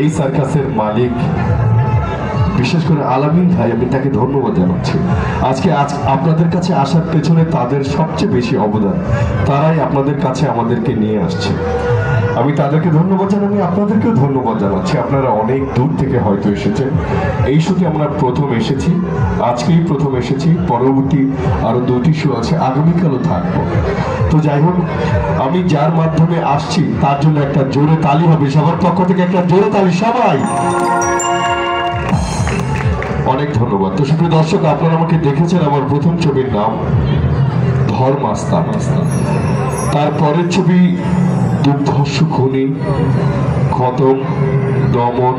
এই সার্কাসের মালিক বিশেষ করে আলামিন ভাই, আমি তাকে ধন্যবাদ জানাচ্ছি। আজকে আপনাদের কাছে আসার পেছনে তাদের সবচেয়ে বেশি অবদান, তারাই আপনাদের কাছে আমাদেরকে নিয়ে আসছে। আমি তাদেরকে ধন্যবাদ জানাই, আপনাদেরকেও ধন্যবাদ জানাচ্ছি। আপনারা অনেক দূর থেকে হয়তো এসেছেন। এই শোতে আমরা প্রথম এসেছি, আজকেই প্রথম এসেছি, পরবর্তী আরো 2টি শো আছে, আগামীকালও থাকবো। তো যাই হোক, আমি যার মাধ্যমে আসছি তার জন্য একটা জোরে তালি হবে সবার পক্ষ থেকে, একটা জোরে তালি সবাই। অনেক ধন্যবাদ। তো সুপ্রিয় দর্শক, আপনারা আমাকে দেখেছেন, আমার প্রথম ছবির নাম ধর্মাস্থান। তারপরের ছবি দুর্ধর্ষ খুনি, খতম, দমন,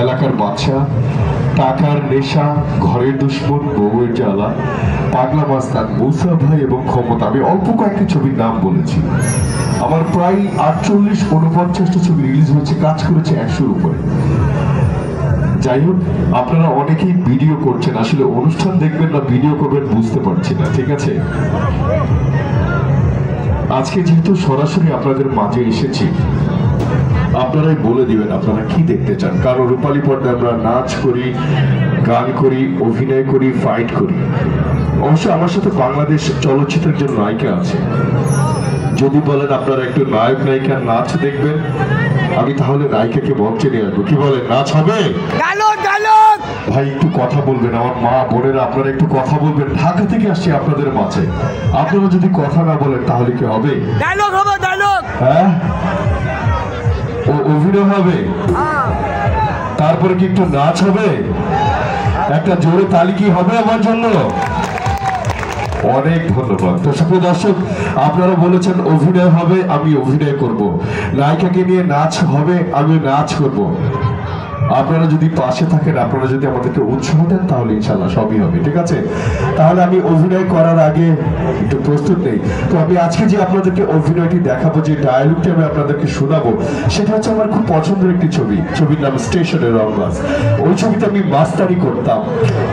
এলাকার বাচ্চা, টাকার নেশা, ঘরের দুশ্মন, বউয়ের জ্বালা, পাগলা মাস্তান, মুসা ভাই এবং ক্ষমতা। আমি অল্প কয়েকটি ছবির নাম বলেছি। আমার প্রায় 48-49টা ছবি রিলিজ হয়েছে, কাজ করেছে 100-র উপরে। যাই হোক, আপনারা অনেকেই ভিডিও করছেন, আসলে অনুষ্ঠান দেখবেন না ভিডিও করবেন বুঝতে পারছি না, ঠিক আছে? আজকে যেহেতু সরাসরি আপনাদের মাঝে এসেছি, আপনারাই বলে দিবেন আপনারা কি দেখতে চান। কারণ রূপালী পর্দায় আমরা নাচ করি, গান করি, অভিনয় করি, ফাইট করি। অবশ্য আমার সাথে বাংলাদেশ চলচ্চিত্রের জন্য নায়িকা আছে। যদি বলেন আপনারা একটু নায়ক নায়িকার নাচ দেখবেন, আমি তাহলে নায়িকাকে মঞ্চে নিয়ে আসবো। কি বলেন, নাচ হবে? ভাই একটু কথা বলবেন, আমার মা বোনেরা আপনারা একটু কথা বলবেন। ঢাকা থেকে আসছি আপনাদের মাঝে, আপনারা যদি কথা না বলেন তাহলে কি হবে? ডায়লগ হবে, ডায়লগ। হ্যাঁ, ও অভিনয় হবে, তারপরে কি একটু নাচ হবে? একটা জোরে তালি কি হবে আমার জন্য? অনেক ধন্যবাদ। তো সুপ্রিয় দর্শক, আপনারা বলেছেন অভিনয় হবে, আমি অভিনয় করব। নায়িকাকে নিয়ে নাচ হবে, আমি নাচ করব। আপনারা যদি পাশে থাকেন, আপনারা যদি আমাদেরকে উৎসাহ দেন, তাহলে ইনশাআল্লাহ সবই হবে, ঠিক আছে? তাহলে আমি অভিনয় করার আগে একটু প্রস্তুত নেই। তো আমি আজকে যে আপনাদেরকে অভিনয়টি দেখাবো, যে ডায়লগটি আমি আপনাদেরকে শোনাবো, সেটা হচ্ছে আমার খুব পছন্দের একটি ছবি। ছবির নাম স্টেশনের রংবাজ। ওই ছবিতে আমি মাস্টারি করতাম,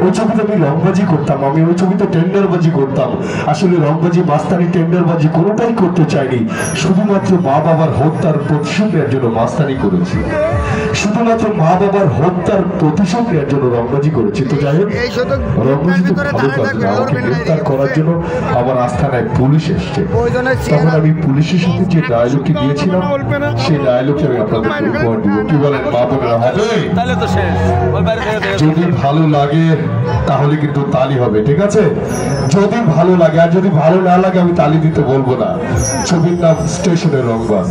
ওই ছবিতে আমি রংবাজি করতাম, আমি ওই ছবিতে টেন্ডারবাজি করতাম। আসলে রংবাজি, মাস্টারি, টেন্ডারবাজি কোনোটাই করতে চাইনি, শুধুমাত্র মা বাবার হত্যার প্রতিশোধ নেওয়ার জন্য মাস্টারি করেছি, শুধুমাত্র মা বাবার হত্যার প্রতিশোধ নেওয়ার জন্য রংবাজি করেছি। তো যাই হোক, রংবাজি তো ভালো কাজ না, আমাকে গ্রেফতার করার জন্য আমার আস্থানায় পুলিশ এসছে। তখন আমি পুলিশের সাথে যে ডায়লগটি দিয়েছিলাম, সেই ডায়লগটি আমি আপনাদের উপহার দিব। কি বলেন মা বোনেরা, হবে? যদি ভালো লাগে তাহলে কিন্তু তালি হবে, ঠিক আছে? যদি ভালো লাগে, আর যদি ভালো না লাগে আমি তালি দিতে বলবো না। ছবির নাম স্টেশনের রংবাজ।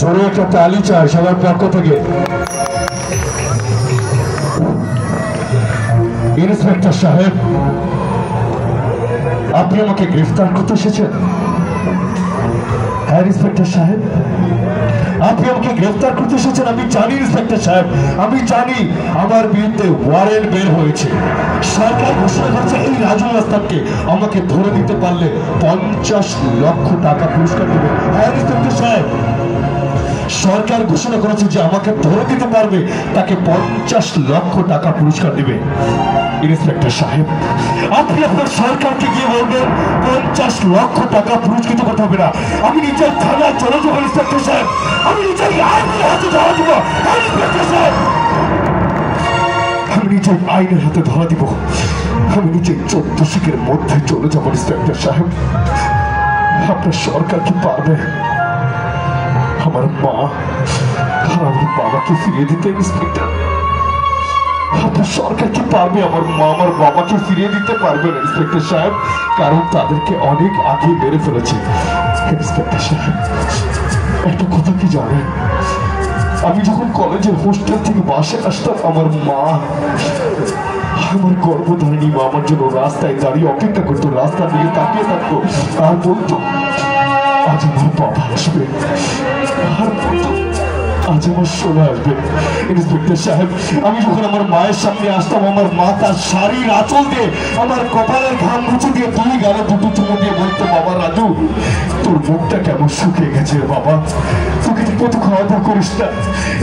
জোরে একটা তালি চাই সবার পক্ষ থেকে। ইন্সপেক্টর সাহেব, আপনি আমাকে গ্রেফতার করতে এসেছেন? হ্যাঁ ইন্সপেক্টর সাহেব, আপনি আমাকে গ্রেফতার করতে এসেছেন। আমি জানি ইন্সপেক্টর সাহেব, আমি জানি আমার বিরুদ্ধে ওয়ারেন্ট বের হয়েছে। সরকার ঘোষণা করেছে এই রাজু মাস্তানকে আমাকে ধরে দিতে পারলে 50 লক্ষ টাকা পুরস্কার দেবে। হ্যাঁ ইন্সপেক্টর সাহেব, সরকার ঘোষণা করেছে যে আমাকে ধরে দিতে পারবে তাকে 50 লক্ষ টাকা পুরস্কার দিবে। ইন্সপেক্টর সাহেব, আপনি আপনার সরকারকে গিয়ে বলবেন 50 লক্ষ টাকা পুরস্কৃত করতে হবে না। আমি নিজের থানায় চলে যাবো ইন্সপেক্টর সাহেব, আমি নিজের আইনের হাতে ধরা দিব। ইন্সপেক্টর সাহেব, আমি নিজের আইনের হাতে ধরা দিব। আমি নিজের 14 শিখের মধ্যে চলে যাবো ইন্সপেক্টর সাহেব। আপনার সরকার কি পারবে আমার মা আর আমার বাবাকে ফিরিয়ে দিতে? ইন্সপেক্টর, আপনার সরকার কি পারবে আমার মা আমার বাবাকে ফিরিয়ে দিতে পারবে না ইন্সপেক্টর সাহেব? কারণ তাদেরকে অনেক আগে মেরে ফেলেছে। ইন্সপেক্টর সাহেব, একটা কথা কি জানেন, আমি যখন কলেজের হোস্টেল থেকে বাসে আসতাম, আমার মা, আমার গর্ভধারিণী মা আমার জন্য রাস্তায় দাঁড়িয়ে অপেক্ষা করতো, রাস্তা দিয়ে তাকিয়ে থাকতো আর বলতো আজ আমার বাবা আসবে। আর বলতো আজ আমার শোনা আসবে। ইন্সপেক্টর সাহেব, আমি যখন আমার মায়ের সামনে আসতাম, আমার মা তার শাড়ির আঁচল দিয়ে আমার কপালের ঘাম মুছে দিয়ে দুই গালে দুটো চুমো দিয়ে বলতো, বাবা রাজু, তোর মুখটা কেমন শুকিয়ে গেছে বাবা, তোকে ঠিক মতো খাওয়া দাওয়া করিস না।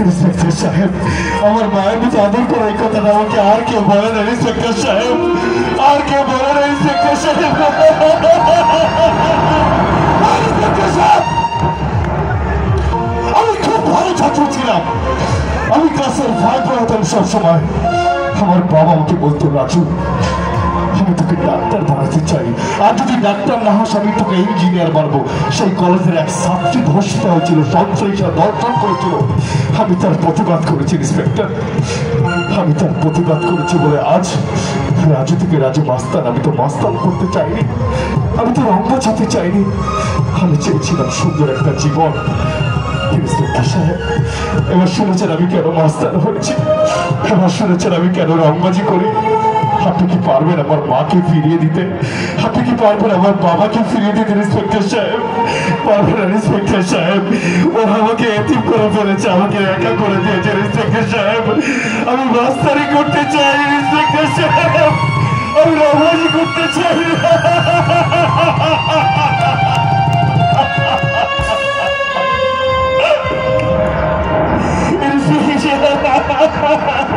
ইন্সপেক্টর সাহেব, আমার মায়ের মতো আদর করে এই কথাটা আমাকে আর কেউ বলে না ইন্সপেক্টর সাহেব, আর কেউ বলে না ইন্সপেক্টর সাহেব। ইন্সপেক্টর সাহেব, আমি খুব ভালো ছাত্র ছিলাম, আমি ক্লাসের 5 পড়াতাম সবসময়। আমার বাবা আমাকে বলতো, রাজু আমি তোকে ডাক্তার বানাতে চাই, আর যদি ডাক্তার না হস আমি তোকে ইঞ্জিনিয়ার বানাবো। সেই কলেজের এক ছাত্রী ধর্ষিত হয়েছিল, সন্ত্রাসীরা দর্শন করেছিল, আমি তার প্রতিবাদ করেছি ইন্সপেক্টর, আমি তার প্রতিবাদ করেছি বলে আজ রাজু থেকে রাজু মাস্তান। আমি তো মাস্তান করতে চাইনি, আমি তো রং বাঁচাতে চাইনি, আমি চেয়েছিলাম সুন্দর একটা জীবন। ইন্সপেক্টর সাহেব, এবার শুনেছেন আমি কেন মাস্তান হয়েছি, এবার শুনেছেন আমি কেন রংবাজি করি। আপনি কি পারবেন আমার মাকে ফিরিয়ে দিতে? আপনি কি পারবেন আমার বাবাকে ফিরিয়ে দিতে ইন্সপেক্টর সাহেব? পারবেন না ইন্সপেক্টর সাহেব, ওরা আমাকে এতিম করে ফেলেছে, আমাকে একা করে দিয়েছে ইন্সপেক্টর সাহেব। আমি মাস্তানি করতে চাই ইন্সপেক্টর সাহেব, আমি রংবাজি করতে চাই। Ha ha ha ha!